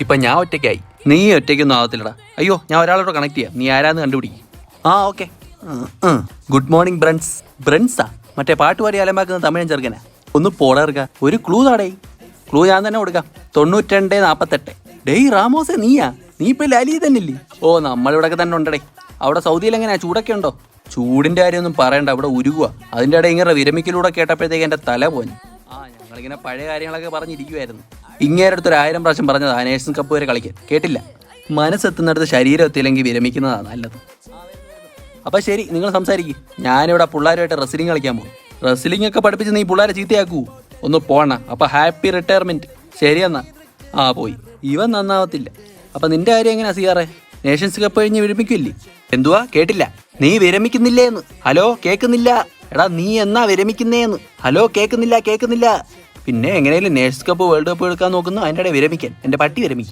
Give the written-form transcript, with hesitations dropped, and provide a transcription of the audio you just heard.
ഇപ്പം ഞാൻ ഒറ്റയ്ക്കായി. നീ ഒറ്റയ്ക്കൊന്നും ആവത്തില്ലടാ. അയ്യോ, ഞാൻ ഒരാളോട് കണക്ട് ചെയ്യാം. നീ ആരാന്ന് കണ്ടുപിടിക്കും. ആ ഓക്കെ. Good morning friends. ബ്രണ്ട്സാ? മറ്റേ പാട്ടുപാടി അലമ്പാക്കുന്ന തമിഴൻ ചെറുക്കനാ? ഒന്ന് പോടർക്ക. ഒരു ക്ലൂ താടേ. ക്ലൂ ഞാൻ തന്നെ കൊടുക്കാം. 9248. ഡേയ് റാമോസെ, നീയാ? നീ ഇപ്പം ലാലി തന്നെയില്ലേ? ഓ, നമ്മളിവിടെയൊക്കെ തന്നെ ഉണ്ടടേ. അവിടെ സൗദിയിൽ എങ്ങനെയാ, ചൂടൊക്കെ ഉണ്ടോ? ചൂടിൻ്റെ കാര്യമൊന്നും പറയണ്ട, അവിടെ ഉരുകുക. അതിൻ്റെ ഇടയിൽ ഇങ്ങനെ വിരമിക്കലൂടെ കേട്ടപ്പോഴത്തേക്ക് എൻ്റെ തല പോഞ്ഞു. ഞങ്ങളിങ്ങനെ പഴയ കാര്യങ്ങളൊക്കെ പറഞ്ഞിരിക്കുമായിരുന്നു. ഇങ്ങേരടുത്തൊരു 1000 പ്രാവശ്യം പറഞ്ഞതാ നേഷൻസ് കപ്പ് വരെ കളിക്കാൻ. കേട്ടില്ല. മനസ്സെത്തുന്നിടത്ത് ശരീരം എത്തിയില്ലെങ്കിൽ വിരമിക്കുന്നതാണ് നല്ലത്. അപ്പം ശരി, നിങ്ങൾ സംസാരിക്കും. ഞാനിവിടെ പിള്ളേരുമായിട്ട് റെസ്ലിംഗ് കളിക്കാൻ പോകും. റെസ്ലിംഗ് ഒക്കെ പഠിപ്പിച്ച് നീ പിള്ളേരെ ചീത്തയാക്കൂ. ഒന്ന് പോണ. അപ്പം ഹാപ്പി റിട്ടയർമെൻറ്റ്. ശരിയെന്നാ. പോയി. ഇവൻ നന്നാവത്തില്ല. അപ്പം നിന്റെ കാര്യം എങ്ങനെയാ സിയാറേ? നേഷൻസ് കപ്പ് കഴിഞ്ഞ് വിരമിക്കില്ലേ? എന്തുവാ? കേട്ടില്ല. നീ വിരമിക്കുന്നില്ലേന്ന്? ഹലോ, കേൾക്കുന്നില്ല. എടാ, നീ എന്നാ വിരമിക്കുന്നേന്ന്? ഹലോ, കേൾക്കുന്നില്ല. പിന്നെ എങ്ങനെയാലും നേഷൻസ് കപ്പ് വേൾഡ് കപ്പ് എടുക്കാൻ നോക്കുന്നു. അതിൻ്റെ ഇടയിൽ വിരമിക്കാൻ എൻ്റെ പട്ടി വിരമിക്കും.